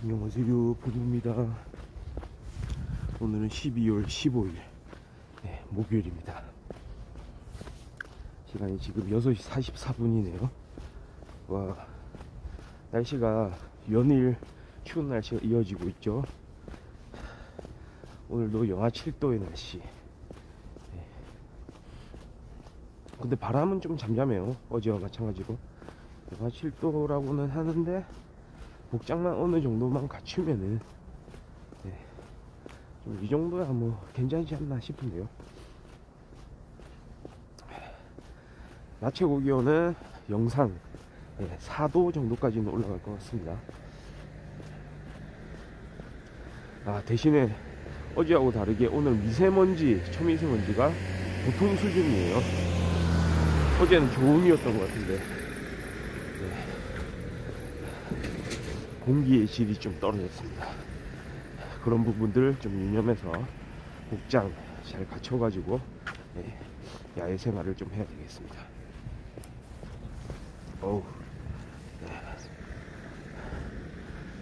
안녕하세요, 부두입니다. 오늘은 12월 15일 목요일입니다. 시간이 지금 6시 44분이네요 와, 날씨가 연일 추운 날씨가 이어지고 있죠. 오늘도 영하 7도의 날씨. 근데 바람은 좀 잠잠해요. 어제와 마찬가지로 영하 7도라고는 하는데 복장만 어느 정도만 갖추면은 좀 이 정도야 뭐 괜찮지 않나 싶은데요. 낮 최고 기온은 영상 4도 정도까지는 올라갈 것 같습니다. 대신에 어제하고 다르게 오늘 미세먼지, 초미세먼지가 보통 수준이에요. 어제는 좋음이었던 것 같은데 공기의 질이 좀 떨어졌습니다. 그런 부분들 좀 유념해서 복장 잘 갖춰가지고 야외 생활을 좀 해야 되겠습니다.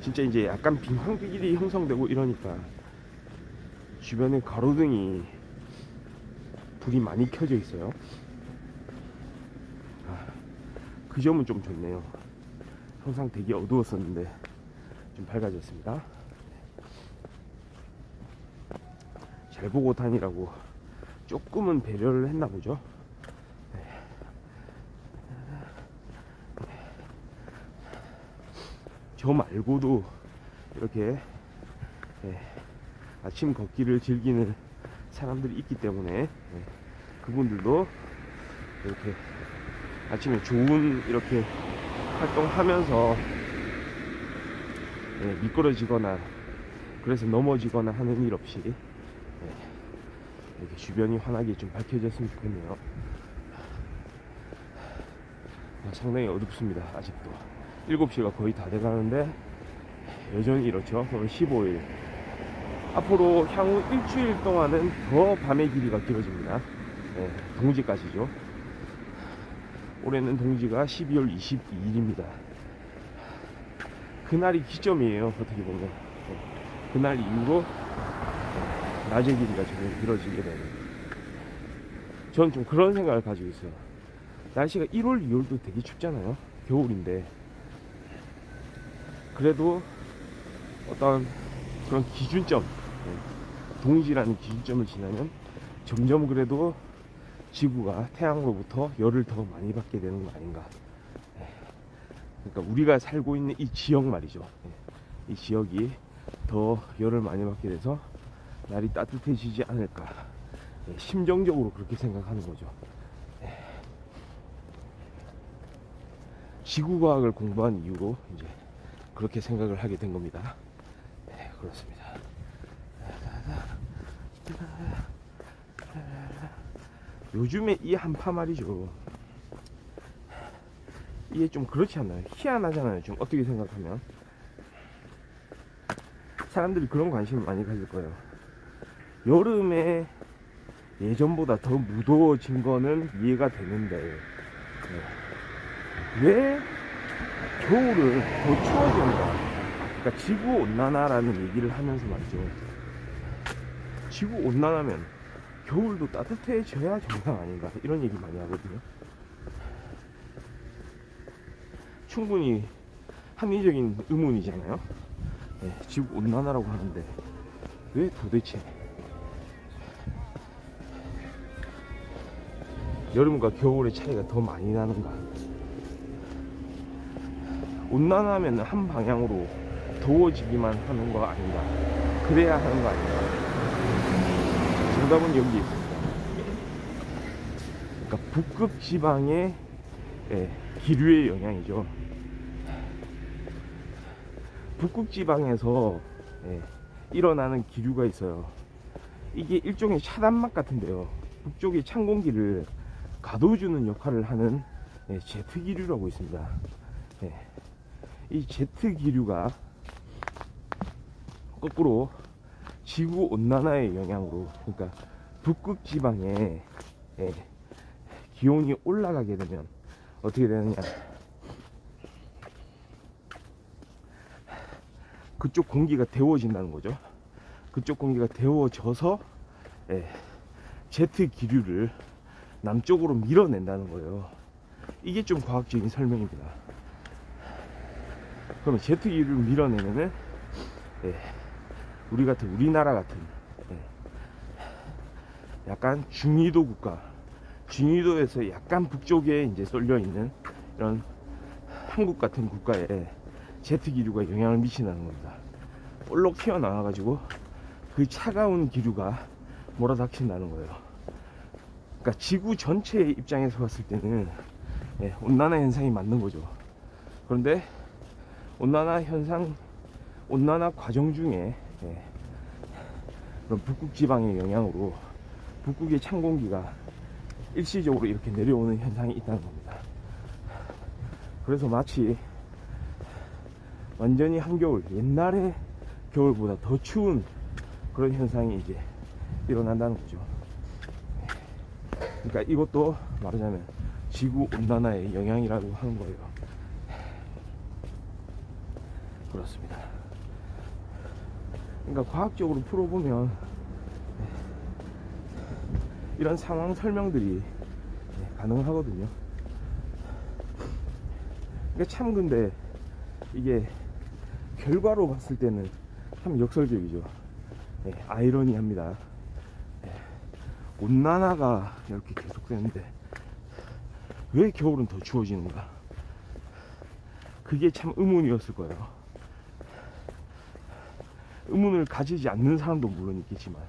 진짜 이제 약간 빙판길이 형성되고 이러니까 주변에 가로등이 불이 많이 켜져 있어요. 그 점은 좀 좋네요. 항상 되게 어두웠었는데 좀 밝아졌습니다. 잘 보고 다니라고 조금은 배려를 했나 보죠. 저 말고도 이렇게 아침 걷기를 즐기는 사람들이 있기 때문에 그분들도 이렇게 아침에 좋은 이렇게 활동하면서 미끄러지거나 그래서 넘어지거나 하는 일 없이 이렇게 주변이 환하게 좀 밝혀졌으면 좋겠네요. 상당히 어둡습니다. 아직도 7시가 거의 다 돼가는데 여전히 이렇죠. 오늘 15일 앞으로 향후 일주일 동안은 더 밤의 길이가 길어집니다. 동지까지죠. 올해는 동지가 12월 22일입니다. 그날이 기점이에요. 어떻게 보면 그날 이후로 낮의 길이가 점점 길어지게 되는, 저는 좀 그런 생각을 가지고 있어요. 날씨가 1월, 2월도 되게 춥잖아요. 겨울인데 그래도 어떤 그런 기준점, 동지라는 기준점을 지나면 점점 그래도 지구가 태양으로부터 열을 더 많이 받게 되는 거 아닌가. 그러니까 우리가 살고 있는 이 지역 말이죠. 이 지역이 더 열을 많이 받게 돼서 날이 따뜻해지지 않을까. 심정적으로 그렇게 생각하는 거죠. 지구과학을 공부한 이후로 이제 그렇게 생각을 하게 된 겁니다. 그렇습니다. 요즘에 이 한파 말이죠. 이게 좀 그렇지 않나요? 희한하잖아요. 좀 어떻게 생각하면 사람들이 그런 관심을 많이 가질 거예요. 여름에 예전보다 더 무더워진 거는 이해가 되는데 왜 겨울은 더 추워진다. 그러니까 지구온난화라는 얘기를 하면서 말이죠. 지구온난화면 겨울도 따뜻해져야 정상 아닌가, 이런 얘기 많이 하거든요. 충분히 합리적인 의문이잖아요. 지구온난화라고 하는데 왜 도대체 여름과 겨울의 차이가 더 많이 나는가. 온난화면 한 방향으로 더워지기만 하는 거 아닌가, 그래야 하는 거 아닌가. 정답은 여기 있습니다. 그러니까 북극 지방의 기류의 영향이죠. 북극 지방에서 일어나는 기류가 있어요. 이게 일종의 차단막 같은데요. 북쪽의 찬 공기를 가둬주는 역할을 하는 제트 기류라고 있습니다. 이 제트 기류가 거꾸로 지구 온난화의 영향으로, 그러니까 북극 지방에 기온이 올라가게 되면 어떻게 되느냐. 그쪽 공기가 데워진다는 거죠. 그쪽 공기가 데워져서 제트 기류를 남쪽으로 밀어낸다는 거예요. 이게 좀 과학적인 설명입니다. 그러면 제트 기류를 밀어내면은 우리나라 같은 약간 중위도 국가, 중위도에서 약간 북쪽에 이제 쏠려 있는 이런 한국 같은 국가에 제트 기류가 영향을 미친다는 겁니다. 볼록 튀어나와 가지고 그 차가운 기류가 몰아닥친다는 거예요. 그러니까 지구 전체의 입장에서 봤을 때는 온난화 현상이 맞는 거죠. 그런데 온난화 과정 중에 그런 북극 지방의 영향으로 북극의 찬 공기가 일시적으로 이렇게 내려오는 현상이 있다는 겁니다. 그래서 마치 완전히 한겨울, 옛날의 겨울보다 더 추운 그런 현상이 이제 일어난다는 거죠. 그러니까 이것도 말하자면 지구 온난화의 영향이라고 하는 거예요. 그렇습니다. 그러니까 과학적으로 풀어보면 이런 상황 설명들이 가능하거든요. 그러니까 참 근데 이게 결과로 봤을 때는 참 역설적이죠. 아이러니합니다. 온난화가 이렇게 계속되는데 왜 겨울은 더 추워지는가? 그게 참 의문이었을 거예요. 의문을 가지지 않는 사람도 물론 있겠지만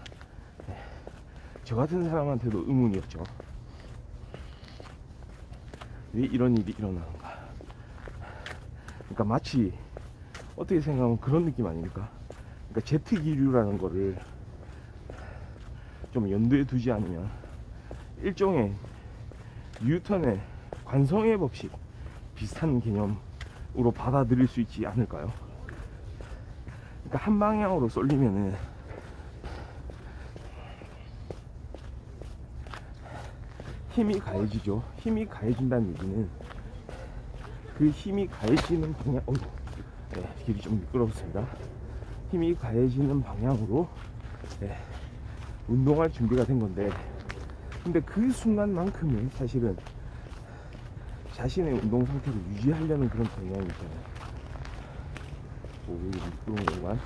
저 같은 사람한테도 의문이었죠. 왜 이런 일이 일어나는가? 그러니까 마치 어떻게 생각하면 그런 느낌 아닙니까? 그러니까 제트 기류라는 거를 좀 염두에 두지 않으면 일종의 뉴턴의 관성의 법칙 비슷한 개념으로 받아들일 수 있지 않을까요? 그러니까 한 방향으로 쏠리면은 힘이 가해지죠. 힘이 가해진다는 얘기는 그 힘이 가해지는 방향, 길이 좀 미끄럽습니다. 힘이 가해지는 방향으로 운동할 준비가 된 건데, 근데 그 순간만큼은 사실은 자신의 운동 상태를 유지하려는 그런 경향이 있잖아요. 여기 미끄러운 공간.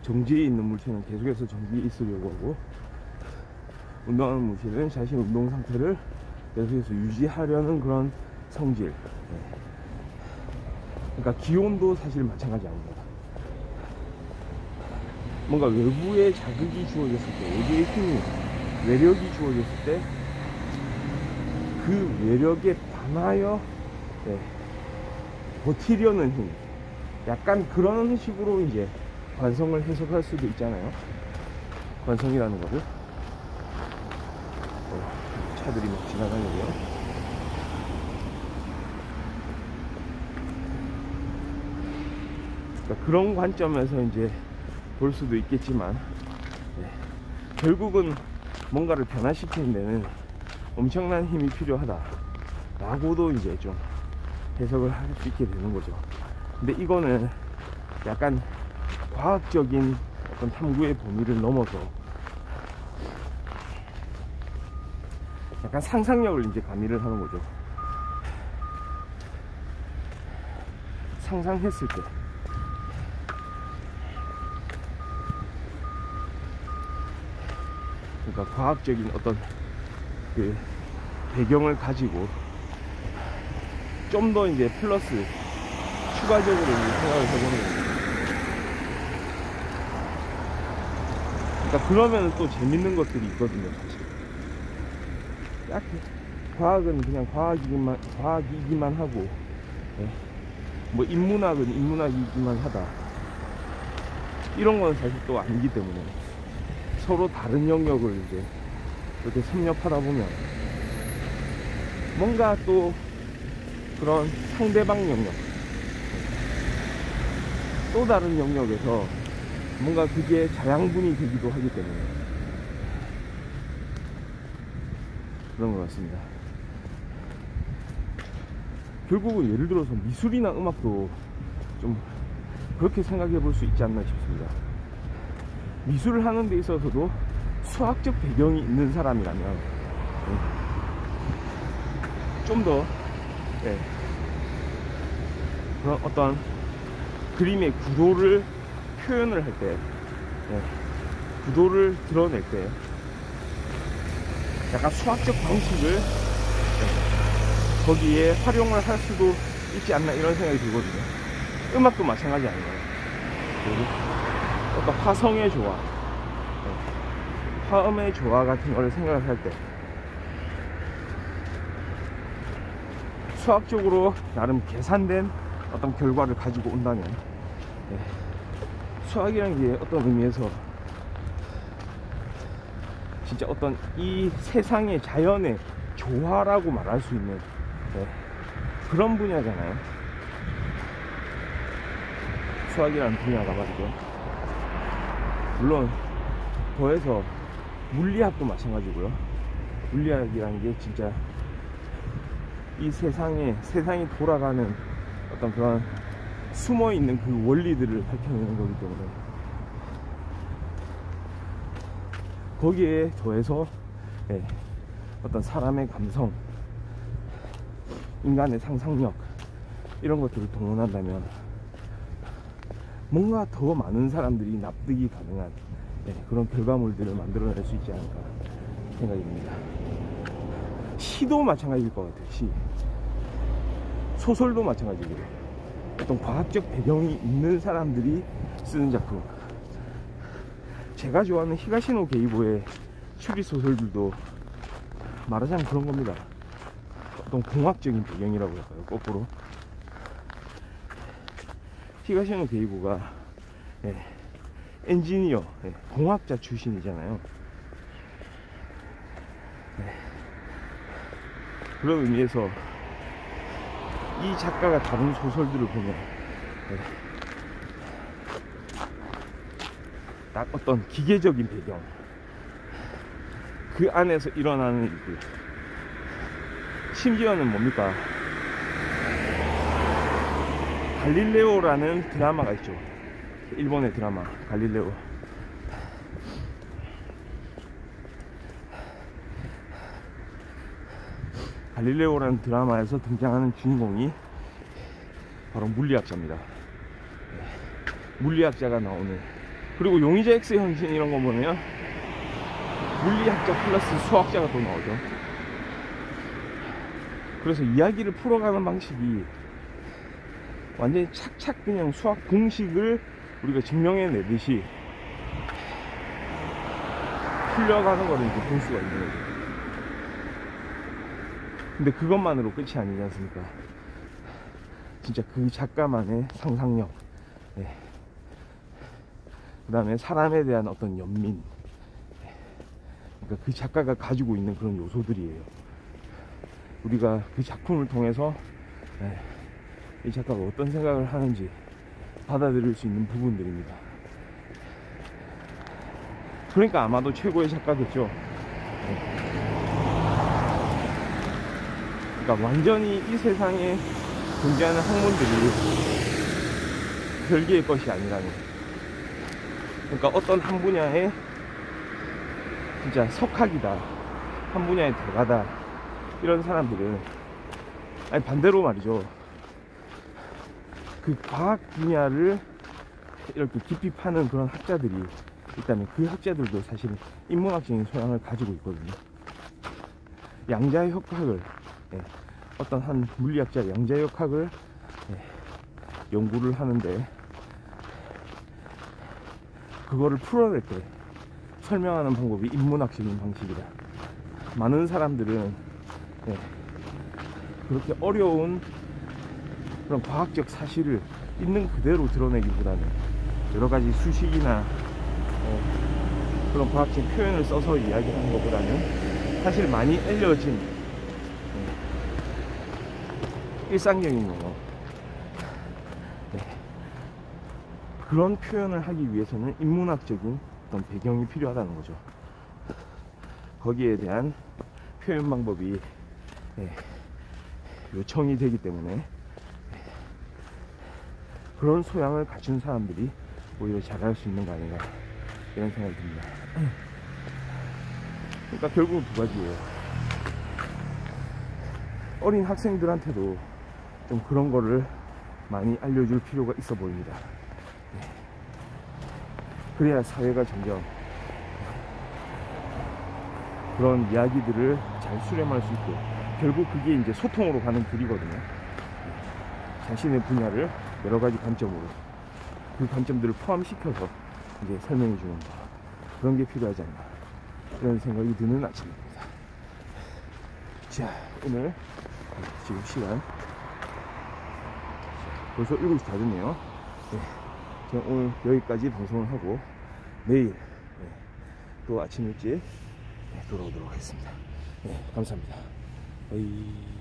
정지에 있는 물체는 계속해서 정지에 있으려고 하고, 운동하는 물체는 자신의 운동 상태를 계속해서 유지하려는 그런 성질. 그러니까 기온도 사실 마찬가지 아닙니다. 뭔가 외부의 자극이 주어졌을 때, 외부의 힘이, 외력이 주어졌을 때 그 외력에 반하여 버티려는 힘, 약간 그런 식으로 이제 관성을 해석할 수도 있잖아요. 관성이라는 거를. 차들이 막 지나가려고요. 그러니까 그런 관점에서 이제 볼 수도 있겠지만, 결국은 뭔가를 변화시키는 데는 엄청난 힘이 필요하다 라고도 이제 좀 해석을 할 수 있게 되는 거죠. 근데 이거는 약간 과학적인 어떤 탐구의 범위를 넘어서 약간 상상력을 이제 가미를 하는 거죠. 상상했을 때 그러니까 과학적인 어떤 그 배경을 가지고 좀 더 이제 플러스 추가적으로 생각을 해보는 거죠. 그러니까 그러면 또 재밌는 것들이 있거든요, 사실. 딱 과학은 그냥 과학이기만 하고, 뭐 인문학은 인문학이기만 하다, 이런 건 사실 또 아니기 때문에 서로 다른 영역을 이제 이렇게 섭렵하다 보면 뭔가 또 그런 상대방 영역, 또 다른 영역에서 뭔가 그게 자양분이 되기도 하기 때문에 그런 것 같습니다. 결국은 예를 들어서 미술이나 음악도 좀 그렇게 생각해 볼 수 있지 않나 싶습니다. 미술을 하는 데 있어서도 수학적 배경이 있는 사람이라면 좀 더 그런 어떤 그림의 구도를 표현을 할 때, 구도를 드러낼 때 약간 수학적 방식을 거기에 활용을 할 수도 있지 않나 이런 생각이 들거든요. 음악도 마찬가지 아니에요. 어떤 화성의 조화, 화음의 조화 같은 거를 생각을 할 때 수학적으로 나름 계산된 어떤 결과를 가지고 온다면 수학이라는 게 어떤 의미에서 진짜 어떤 이 세상의 자연의 조화라고 말할 수 있는 그런 분야잖아요. 수학이라는 분야가 말이죠. 물론 더해서 물리학도 마찬가지고요. 물리학이라는 게 진짜 이 세상이 돌아가는 어떤 그런 숨어있는 그 원리들을 밝혀내는 거기 때문에 거기에 더해서 어떤 사람의 감성, 인간의 상상력 이런 것들을 동원한다면 뭔가 더 많은 사람들이 납득이 가능한 그런 결과물들을 만들어낼 수 있지 않을까 생각이 듭니다. 시도 마찬가지일 것 같아요. 시, 소설도 마찬가지고 어떤 과학적 배경이 있는 사람들이 쓰는 작품, 제가 좋아하는 히가시노 게이보의 추리소설들도 말하자면 그런 겁니다. 어떤 공학적인 배경이라고 할까요? 거꾸로 히가시노 게이보가 엔지니어, 공학자 출신이잖아요. 그런 의미에서 이 작가가 다룬 소설들을 보면 딱 어떤 기계적인 배경, 그 안에서 일어나는 일들, 심지어는 뭡니까, 갈릴레오라는 드라마가 있죠. 일본의 드라마 갈릴레오. 갈릴레오라는 드라마에서 등장하는 주인공이 바로 물리학자입니다. 물리학자가 나오는, 그리고 용의자 X 현신 이런 거 보면 물리학자 플러스 수학자가 또 나오죠. 그래서 이야기를 풀어가는 방식이 완전히 착착 그냥 수학 공식을 우리가 증명해내듯이 풀려가는 거를 이제 볼 수가 있는 거죠. 근데 그것만으로 끝이 아니지 않습니까? 진짜 그 작가만의 상상력, 그 다음에 사람에 대한 어떤 연민, 그러니까 그 작가가 가지고 있는 그런 요소들이에요. 우리가 그 작품을 통해서 이 작가가 어떤 생각을 하는지 받아들일 수 있는 부분들입니다. 그러니까 아마도 최고의 작가겠죠. 그러니까 완전히 이 세상에 존재하는 학문들이 별개의 것이 아니라는, 그러니까 어떤 한 분야에 진짜 석학이다, 한 분야에 대가다, 이런 사람들은, 아니 반대로 말이죠, 그 과학 분야를 이렇게 깊이 파는 그런 학자들이 있다면 그 학자들도 사실 인문학적인 소양을 가지고 있거든요. 양자역학을, 어떤 한 물리학자 양자역학을 연구를 하는데 그거를 풀어낼 때 설명하는 방법이 인문학적인 방식이다. 많은 사람들은 그렇게 어려운 그런 과학적 사실을 있는 그대로 드러내기보다는 여러 가지 수식이나 그런 과학적 표현을 써서 이야기하는 것보다는 사실 많이 알려진 일상적인 용어, 그런 표현을 하기 위해서는 인문학적인 어떤 배경이 필요하다는 거죠. 거기에 대한 표현 방법이 요청이 되기 때문에 그런 소양을 갖춘 사람들이 오히려 잘할 수 있는 거 아닌가 이런 생각이 듭니다. 그러니까 결국은 두 가지예요. 어린 학생들한테도 좀 그런 거를 많이 알려줄 필요가 있어 보입니다. 그래야 사회가 점점 그런 이야기들을 잘 수렴할 수 있고, 결국 그게 이제 소통으로 가는 길이거든요. 자신의 분야를 여러 가지 관점으로 그 관점들을 포함시켜서 이제 설명해 주는 거, 그런 게 필요하지 않나 이런 생각이 드는 아침입니다. 자, 오늘 지금 시간 벌써 7시 다 됐네요. 네, 제가 오늘 여기까지 방송을 하고 내일 또 아침 일찍 돌아오도록 하겠습니다. 네, 감사합니다. 바이.